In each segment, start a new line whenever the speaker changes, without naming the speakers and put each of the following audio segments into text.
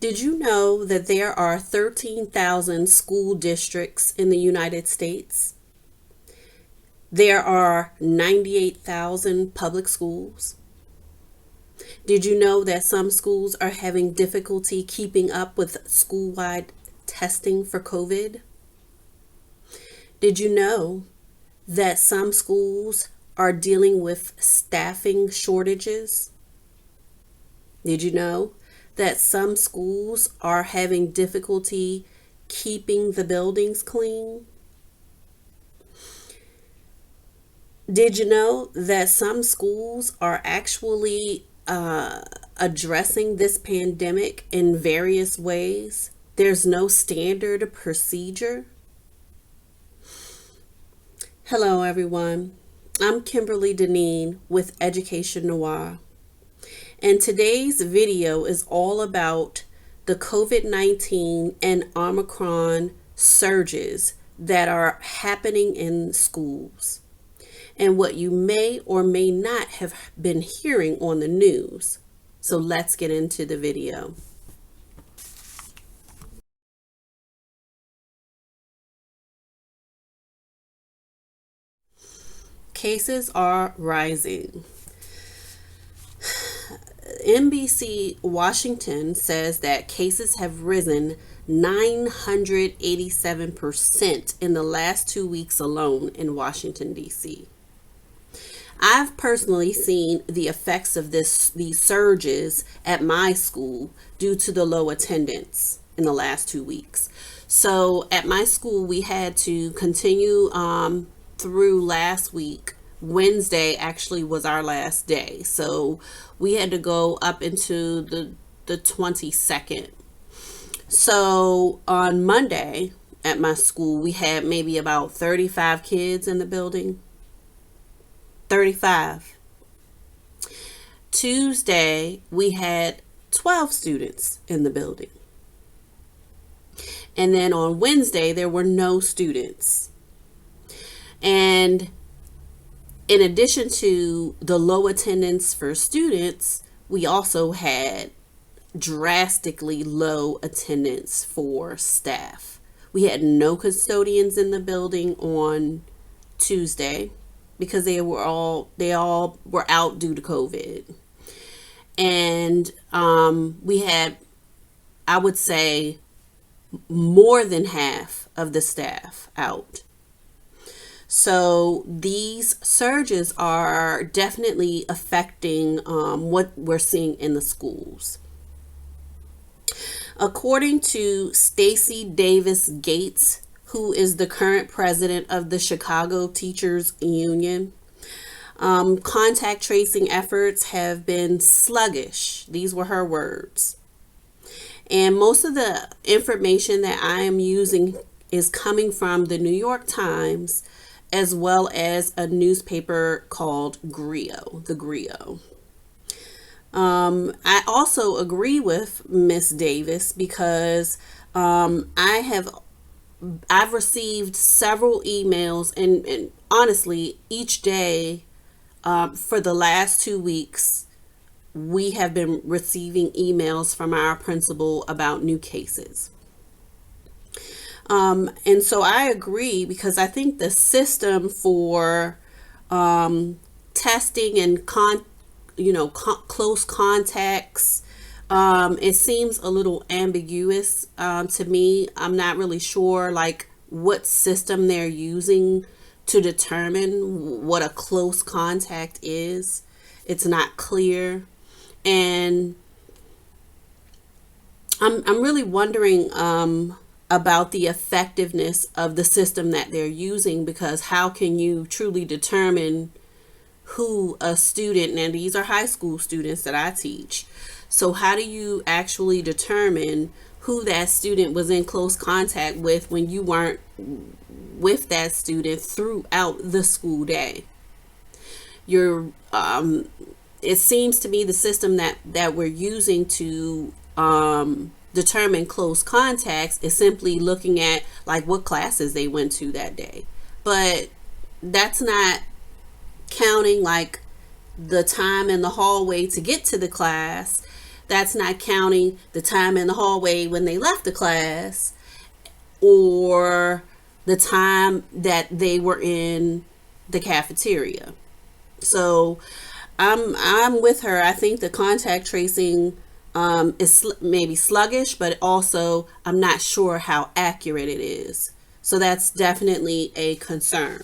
Did you know that there are 13,000 school districts in the United States? There are 98,000 public schools. Did you know that some schools are having difficulty keeping up with school-wide testing for COVID? Did you know that some schools are dealing with staffing shortages? Did you know that some schools are having difficulty keeping the buildings clean? Did you know that some schools are actually addressing this pandemic in various ways? There's no standard procedure. Hello, everyone. I'm Kimberly Deneen with Education Noire. And today's video is all about the COVID-19 and Omicron surges that are happening in schools and what you may or may not have been hearing on the news. So let's get into the video. Cases are rising. NBC Washington says that cases have risen 987% in the last 2 weeks alone in Washington, D.C. I've personally seen the effects of these surges at my school due to the low attendance in the last 2 weeks. So at my school, we had to continue through last week. Wednesday actually was our last day. So we had to go up into the 22nd. So on Monday at my school, we had maybe about 35 kids in the building. 35. Tuesday, we had 12 students in the building. And then on Wednesday, there were no students. And in addition to the low attendance for students, we also had drastically low attendance for staff. We had no custodians in the building on Tuesday because they all were out due to COVID. And we had, I would say, more than half of the staff out. So these surges are definitely affecting what we're seeing in the schools. According to Stacy Davis Gates, who is the current president of the Chicago Teachers Union, contact tracing efforts have been sluggish. These were her words. And most of the information that I am using is coming from the New York Times, as well as a newspaper called Grio, the Grio. I also agree with Miss Davis because I've received several emails and honestly, each day for the last 2 weeks, we have been receiving emails from our principal about new cases. And so I agree because I think the system for testing and close contacts, it seems a little ambiguous to me. I'm not really sure like what system they're using to determine what a close contact is. It's not clear. And I'm really wondering about the effectiveness of the system that they're using, because how can you truly determine who a student, and these are high school students that I teach, so how do you actually determine who that student was in close contact with when you weren't with that student throughout the school day? It seems to me the system that we're using to determine close contacts is simply looking at like what classes they went to that day, but that's not counting like the time in the hallway to get to the class. That's not counting the time in the hallway when they left the class, or the time that they were in the cafeteria. So I'm with her. I think the contact tracing is maybe sluggish, but also I'm not sure how accurate it is. So that's definitely a concern.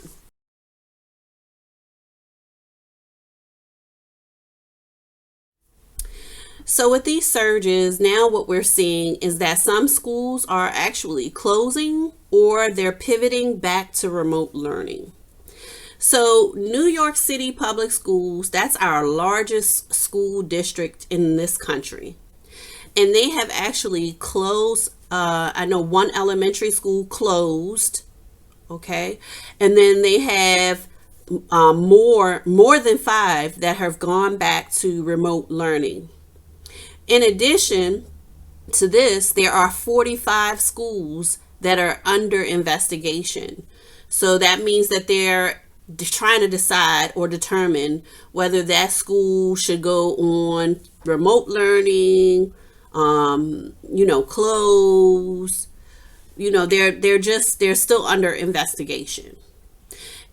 So with these surges, now what we're seeing is that some schools are actually closing or they're pivoting back to remote learning. So, New York City Public Schools, that's our largest school district in this country. And they have actually closed, I know one elementary school closed, okay? And then they have more than five that have gone back to remote learning. In addition to this, there are 45 schools that are under investigation. So that means that they're trying to decide or determine whether that school should go on remote learning, close. They're still under investigation.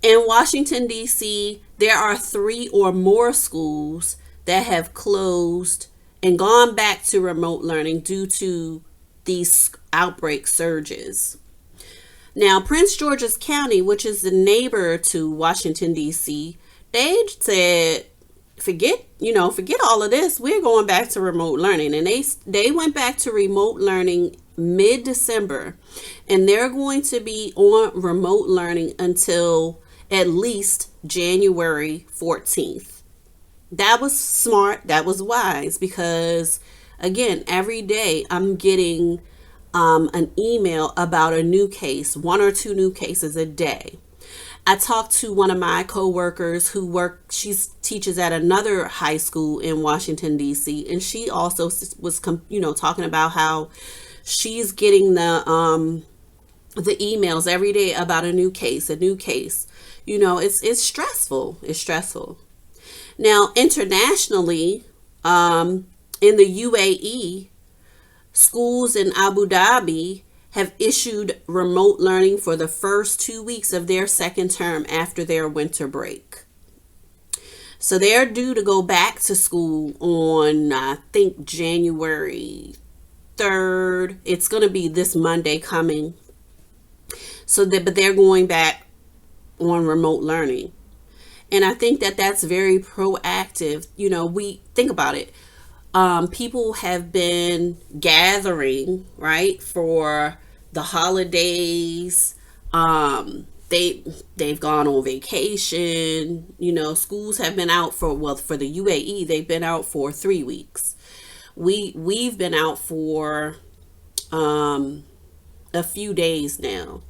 In Washington D.C., there are three or more schools that have closed and gone back to remote learning due to these outbreak surges. Now, Prince George's County, which is the neighbor to Washington, D.C., they said, forget all of this. We're going back to remote learning. And they went back to remote learning mid-December. And they're going to be on remote learning until at least January 14th. That was smart. That was wise because, again, every day I'm getting an email about a new case, one or two new cases a day. I talked to one of my coworkers she teaches at another high school in Washington, D.C., and she also was, talking about how she's getting the emails every day about a new case. It's stressful. It's stressful. Now, internationally, in the UAE, schools in Abu Dhabi have issued remote learning for the first 2 weeks of their second term after their winter break. So they're due to go back to school on, I think, January 3rd. It's going to be this Monday coming. But they're going back on remote learning. And I think that that's very proactive. We think about it. People have been gathering, right, for the holidays. They've gone on vacation. Schools have been out for the UAE, they've been out for 3 weeks. We've been out for a few days now,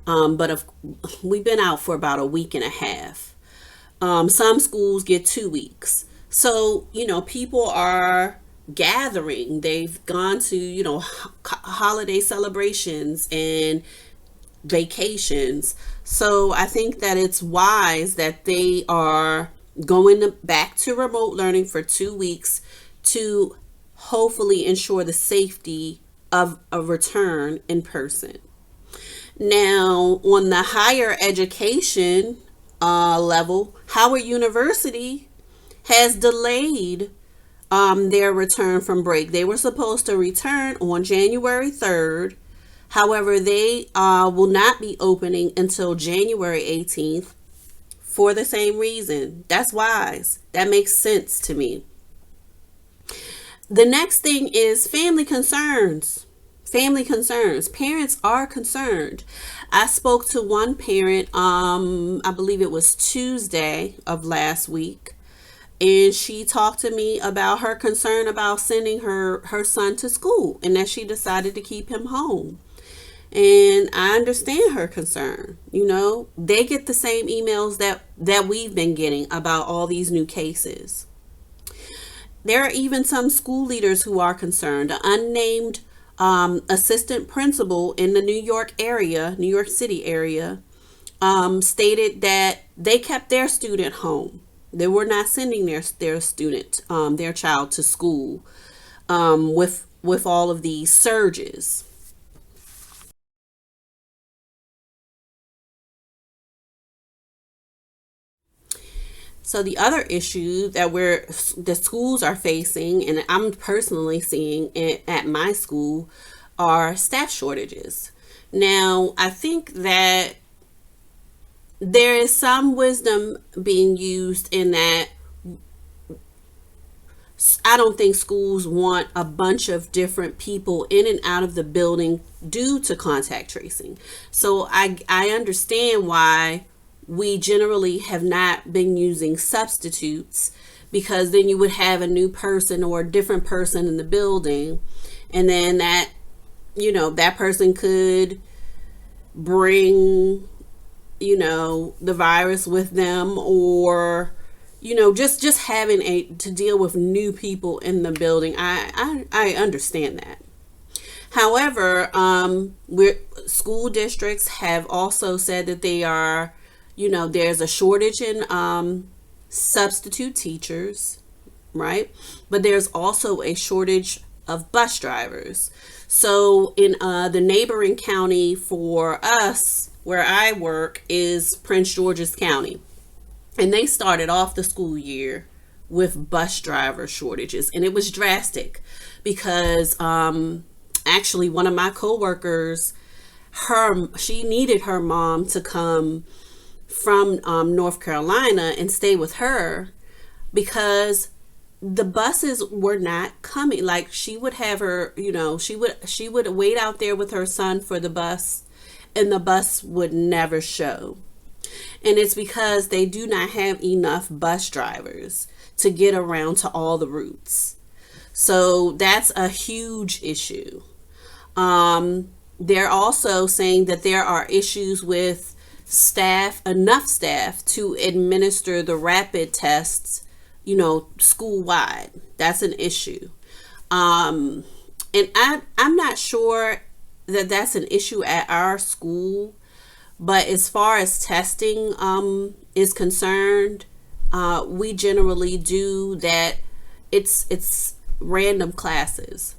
but we've been out for about a week and a half. Some schools get 2 weeks. So, people are gathering. They've gone to, holiday celebrations and vacations. So I think that it's wise that they are going back to remote learning for 2 weeks to hopefully ensure the safety of a return in person. Now, on the higher education level, Howard University has delayed their return from break. They were supposed to return on January 3rd. However, they will not be opening until January 18th for the same reason. That's wise. That makes sense to me. The next thing is family concerns. Family concerns. Parents are concerned. I spoke to one parent, I believe it was Tuesday of last week. And she talked to me about her concern about sending her son to school and that she decided to keep him home. And I understand her concern. They get the same emails that we've been getting about all these new cases. There are even some school leaders who are concerned. An unnamed assistant principal in the New York City area, stated that they kept their student home. They were not sending their child to school with all of these surges. So the other issue that the schools are facing, and I'm personally seeing it at my school, are staff shortages. Now, I think that there is some wisdom being used in that I don't think schools want a bunch of different people in and out of the building due to contact tracing. So I understand why we generally have not been using substitutes, because then you would have a new person or a different person in the building, and then that person could bring the virus with them, or just having to deal with new people in the building. I understand that. However, school districts have also said that they are, there's a shortage in substitute teachers, right? But there's also a shortage of bus drivers. So in the neighboring county for us, where I work, is Prince George's County. And they started off the school year with bus driver shortages. And it was drastic because actually one of my coworkers, she needed her mom to come from North Carolina and stay with her because the buses were not coming. Like, she would have her, she would wait out there with her son for the bus, and the bus would never show. And it's because they do not have enough bus drivers to get around to all the routes. So that's a huge issue. They're also saying that there are issues with enough staff to administer the rapid tests, school wide. That's an issue. And I'm not sure that that's an issue at our school. But as far as testing is concerned, we generally do that. It's random classes,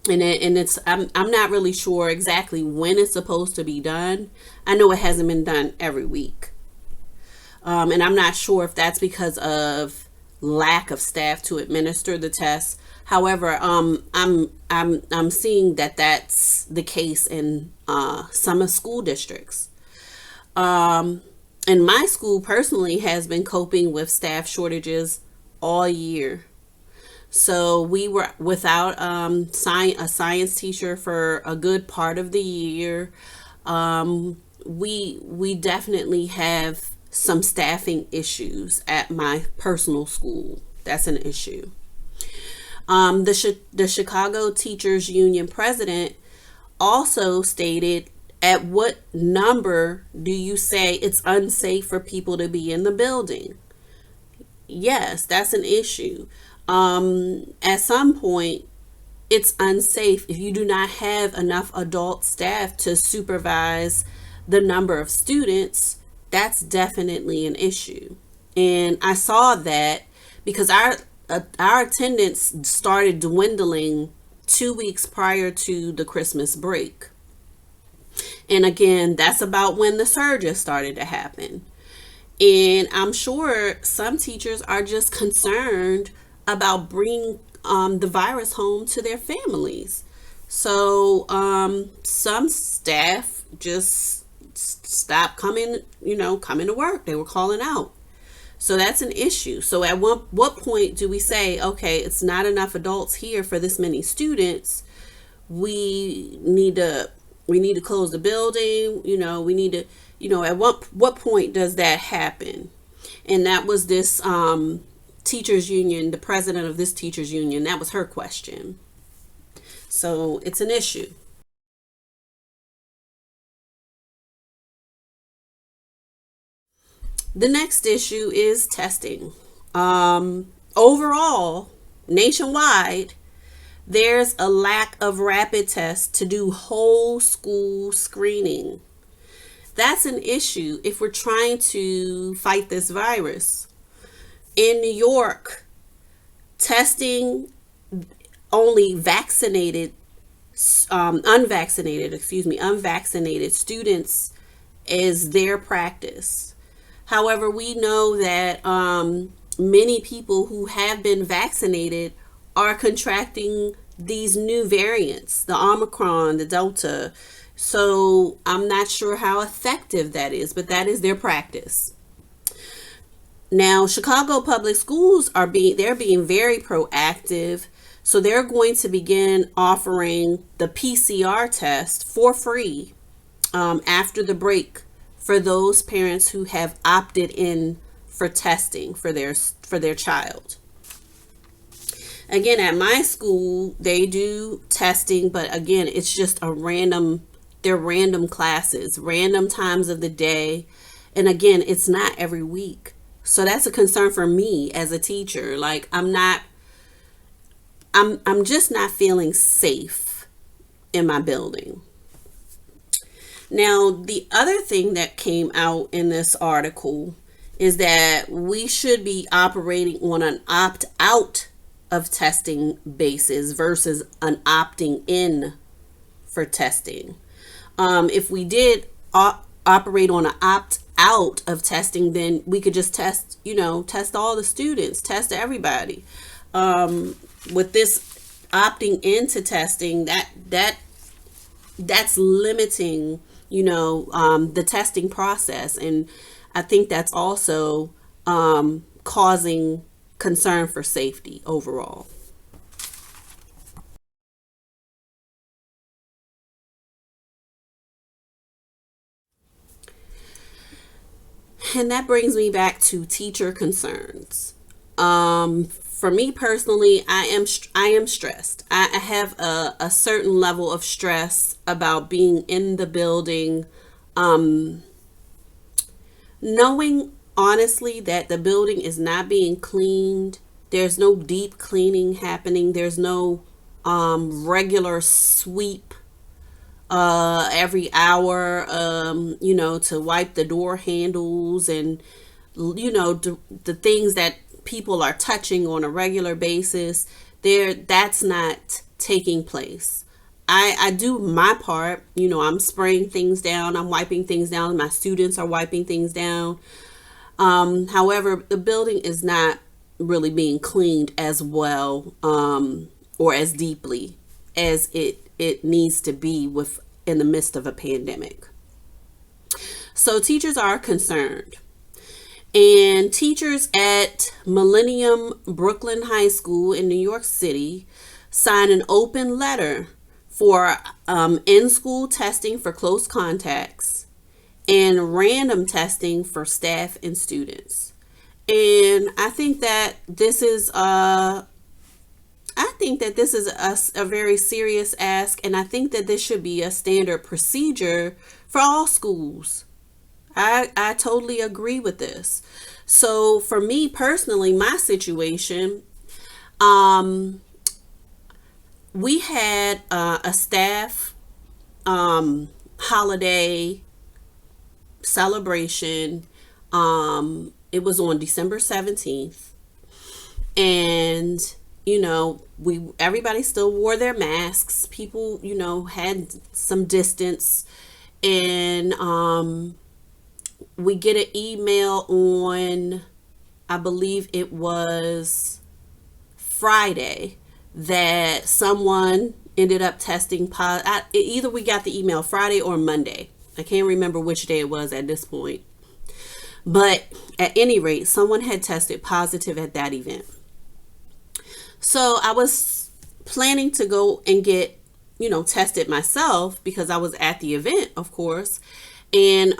and it's I'm not really sure exactly when it's supposed to be done. I know it hasn't been done every week, and I'm not sure if that's because of lack of staff to administer the tests. However, I'm seeing that that's the case in some school districts. And my school personally has been coping with staff shortages all year. So we were without a science teacher for a good part of the year. We definitely have some staffing issues at my personal school. That's an issue. The Chicago Teachers Union president also stated, at what number do you say it's unsafe for people to be in the building? Yes, that's an issue. At some point, it's unsafe if you do not have enough adult staff to supervise the number of students. That's definitely an issue. And I saw that because our attendance started dwindling 2 weeks prior to the Christmas break. And again, that's about when the surges started to happen. And I'm sure some teachers are just concerned about bringing the virus home to their families. So some staff just stopped coming to work. They were calling out. So that's an issue. So at what point do we say, okay, it's not enough adults here for this many students. We need to close the building. We need to, at what point does that happen? And that was this teachers union, the president of this teachers union, that was her question. So it's an issue. The next issue is testing. Overall, nationwide, there's a lack of rapid tests to do whole school screening. That's an issue if we're trying to fight this virus. In New York, testing only unvaccinated students is their practice. However, we know that many people who have been vaccinated are contracting these new variants, the Omicron, the Delta. So I'm not sure how effective that is, but that is their practice. Now, Chicago public schools they're being very proactive. So they're going to begin offering the PCR test for free after the break for those parents who have opted in for testing for their child. Again, at my school, they do testing, but again, it's just they're random classes, random times of the day. And again, it's not every week. So that's a concern for me as a teacher. Like I'm just not feeling safe in my building. Now, the other thing that came out in this article is that we should be operating on an opt out of testing basis versus an opting in for testing. If we did operate on an opt out of testing, then we could just test all the students, test everybody. With this opting into testing, that's limiting, the testing process, and I think that's also causing concern for safety overall. And that brings me back to teacher concerns. For me personally, I am stressed. I have a certain level of stress about being in the building, knowing honestly that the building is not being cleaned. There's no deep cleaning happening. There's no regular sweep every hour, to wipe the door handles and, the things that people are touching on a regular basis. That's not taking place. I do my part. I'm spraying things down. I'm wiping things down. My students are wiping things down. However, the building is not really being cleaned as well, or as deeply as it needs to be in the midst of a pandemic. So teachers are concerned. And teachers at Millennium Brooklyn High School in New York City signed an open letter for in-school testing for close contacts and random testing for staff and students. And I think that this is a very serious ask, and I think that this should be a standard procedure for all schools. I totally agree with this. So for me personally, my situation, we had a staff holiday celebration. It was on December 17th, and everybody still wore their masks. People had some distance, and we get an email on, I believe it was Friday, that someone ended up testing positive. Either we got the email Friday or Monday. I can't remember which day it was at this point. But at any rate, someone had tested positive at that event. So I was planning to go and get, tested myself because I was at the event, of course. And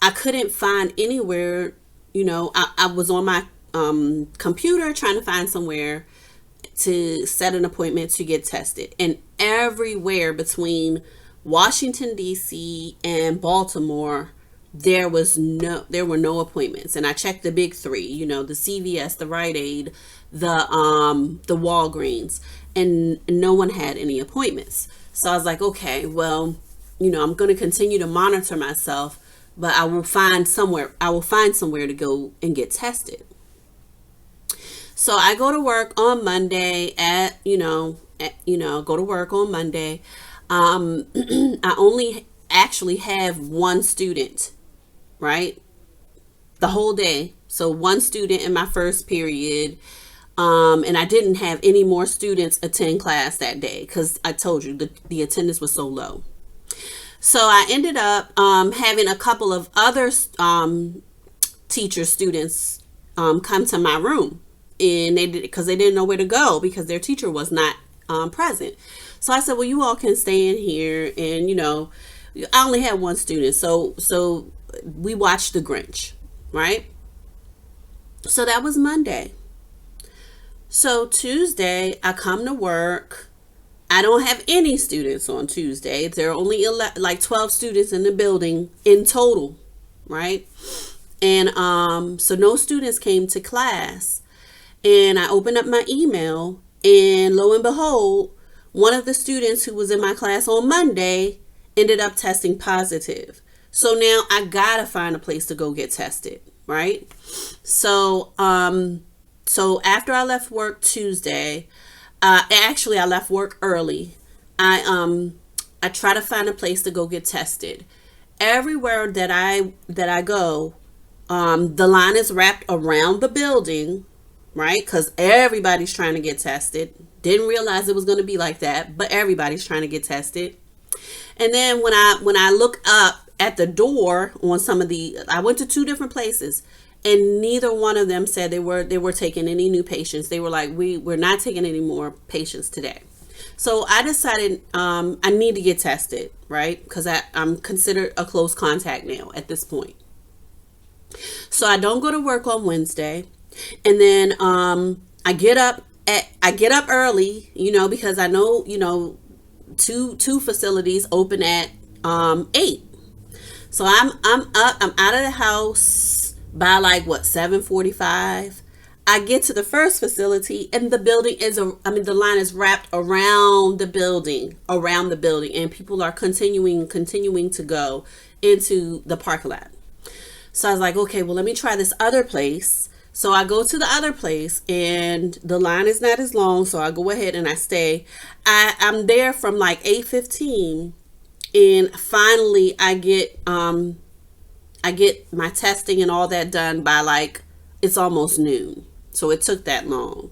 I couldn't find anywhere, I was on my computer trying to find somewhere to set an appointment to get tested. And everywhere between Washington, D.C. and Baltimore, there were no appointments. And I checked the big three, the CVS, the Rite Aid, the Walgreens, and no one had any appointments. So I was like, okay, well, I'm going to continue to monitor myself, but I will find somewhere to go and get tested. So I go to work on Monday go to work on Monday. I only actually have one student, right? The whole day. So one student in my first period. And I didn't have any more students attend class that day because I told you the attendance was so low. So I ended up having a couple of other teacher students come to my room, and they did because they didn't know where to go because their teacher was not present. So I said, well, you all can stay in here, and I only had one student, so we watched The Grinch, right? So that was Monday. So Tuesday, I come to work. I don't have any students on Tuesday. There are only 12 students in the building in total, right? And so no students came to class. And I opened up my email, and lo and behold, one of the students who was in my class on Monday ended up testing positive. So now I gotta find a place to go get tested, right? So after I left work Tuesday, actually I left work early. I try to find a place to go get tested. Everywhere that I go, the line is wrapped around the building, right? Because everybody's trying to get tested. Didn't realize it was going to be like that, but everybody's trying to get tested. And then when I look up at the door on I went to two different places, and neither one of them said they were taking any new patients. They were like, we're not taking any more patients today. So I decided I need to get tested, right? Because I'm considered a close contact now at this point. So I don't go to work on Wednesday, and then I get up early, because I know two facilities open at 8. So I'm up, I'm out of the house by 7:45. I get to the first facility, and the building the line is wrapped around the building, and people are continuing to go into the parking lot. So I was like, okay, well, let me try this other place. So I go to the other place, and the line is not as long, so I go ahead and I stay. I'm there from 8:15, and finally I get my testing and all that done by it's almost noon. So it took that long.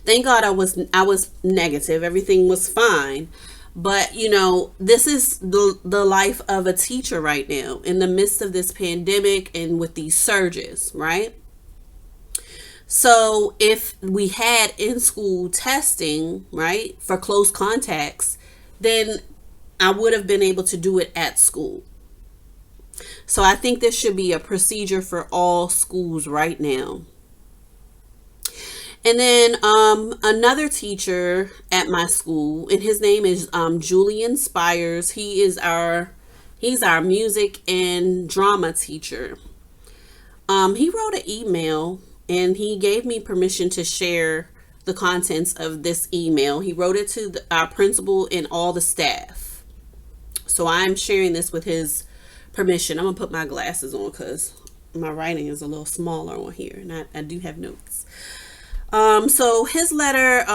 Thank God I was negative. Everything was fine. But this is the life of a teacher right now in the midst of this pandemic and with these surges, right? So if we had in-school testing, right, for close contacts, then I would have been able to do it at school. So I think this should be a procedure for all schools right now. And then another teacher at my school, and his name is Julian Spires. He's our music and drama teacher. He wrote an email, and he gave me permission to share the contents of this email. He wrote it to our principal and all the staff. So I'm sharing this with his permission. I'm gonna put my glasses on because my writing is a little smaller on here, and I do have notes. So his letter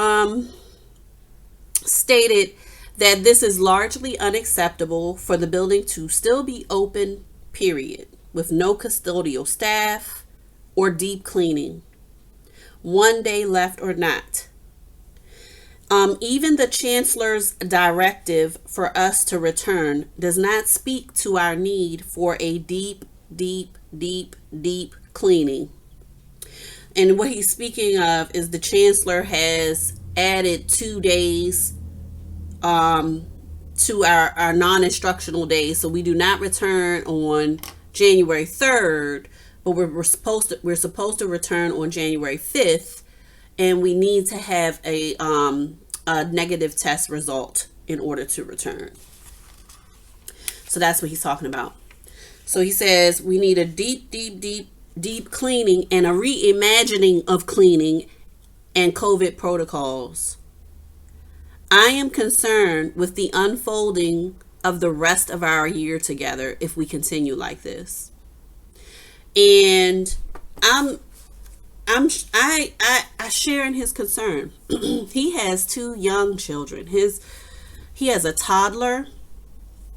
stated that this is largely unacceptable for the building to still be open, period, with no custodial staff or deep cleaning, one day left or not. Even the chancellor's directive for us to return does not speak to our need for a deep cleaning. And what he's speaking of is the chancellor has added 2 days to our non-instructional days. So we do not return on January 3rd, but we're supposed to return on January 5th, and we need to have a negative test result in order to return. So that's what he's talking about. So he says we need a deep cleaning and a reimagining of cleaning and COVID protocols. I am concerned with the unfolding of the rest of our year together if we continue like this. And I'm I share in his concern. He has two young children. He has a toddler,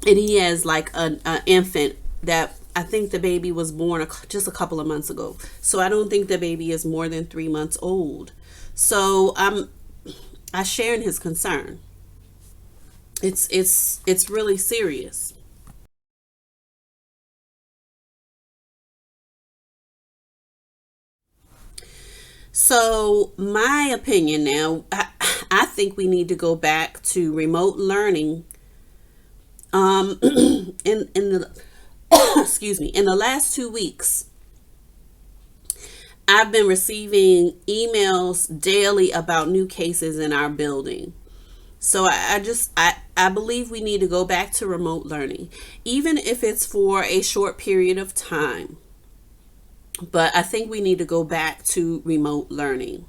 and he has like an infant that I think the baby was born just a couple of months ago. So I don't think the baby is more than 3 months old. So I share in his concern. It's really serious. So my opinion now, I think we need to go back to remote learning. In the excuse me, in the last 2 weeks, I've been receiving emails daily about new cases in our building. So I believe we need to go back to remote learning, even if it's for a short period of time. But I think we need to go back to remote learning.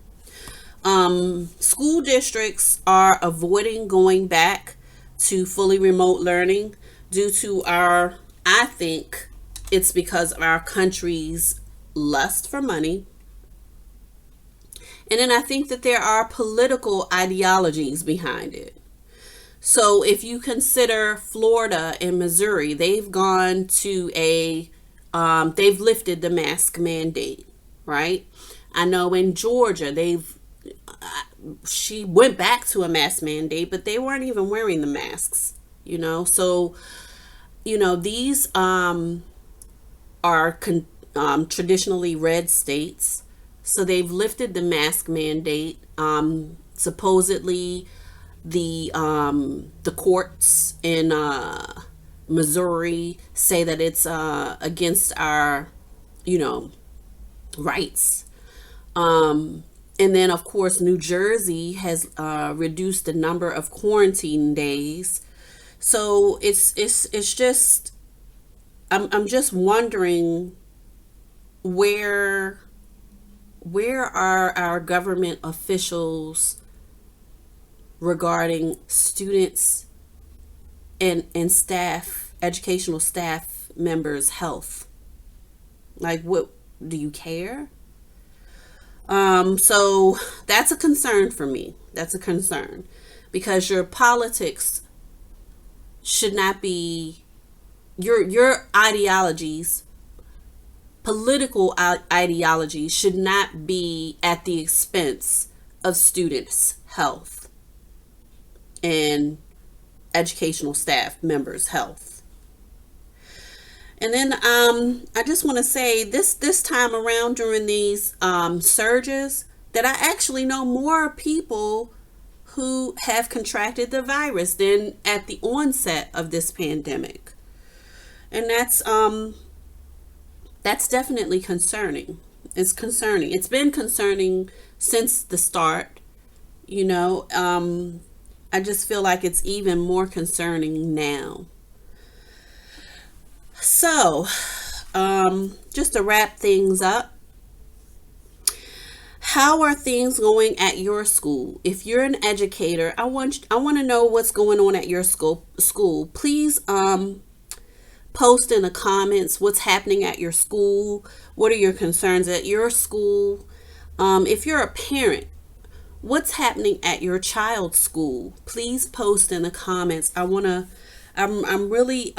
School districts are avoiding going back to fully remote learning due to I think it's because of our country's lust for money. And then I think that there are political ideologies behind it. So if you consider Florida and Missouri, they've gone to they've lifted the mask mandate, right? I know in Georgia, she went back to a mask mandate, but they weren't even wearing the masks, So, these are traditionally red states. So they've lifted the mask mandate. Supposedly, the courts in Missouri say that it's against our, rights. And then, of course, New Jersey has reduced the number of quarantine days. So it's just I'm just wondering where are our government officials regarding students and staff, educational staff members' health? Like, what do you care? So that's a concern for me. That's a concern because your politics should not be your ideologies, political ideologies should not be at the expense of students' health and educational staff members' health. And then I just want to say this time around during these surges that I actually know more people who have contracted the virus than at the onset of this pandemic. And that's definitely concerning. It's concerning. It's been concerning since the start. I just feel like it's even more concerning now. So, just to wrap things up, how are things going at your school? If you're an educator, I want to know what's going on at your school. Please post in the comments what's happening at your school. What are your concerns at your school? If you're a parent, what's happening at your child's school? Please post in the comments. I'm really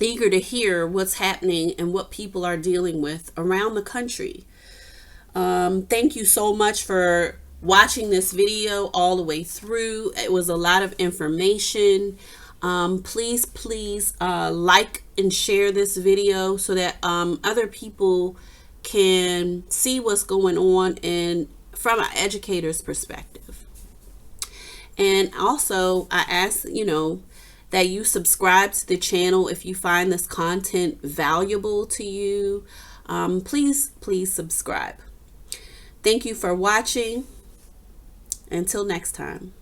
eager to hear what's happening and what people are dealing with around the country. Thank you so much for watching this video all the way through. It was a lot of information. Please like and share this video so that other people can see what's going on and from an educator's perspective. And also, I ask that you subscribe to the channel if you find this content valuable to you. Please subscribe. Thank you for watching. Until next time.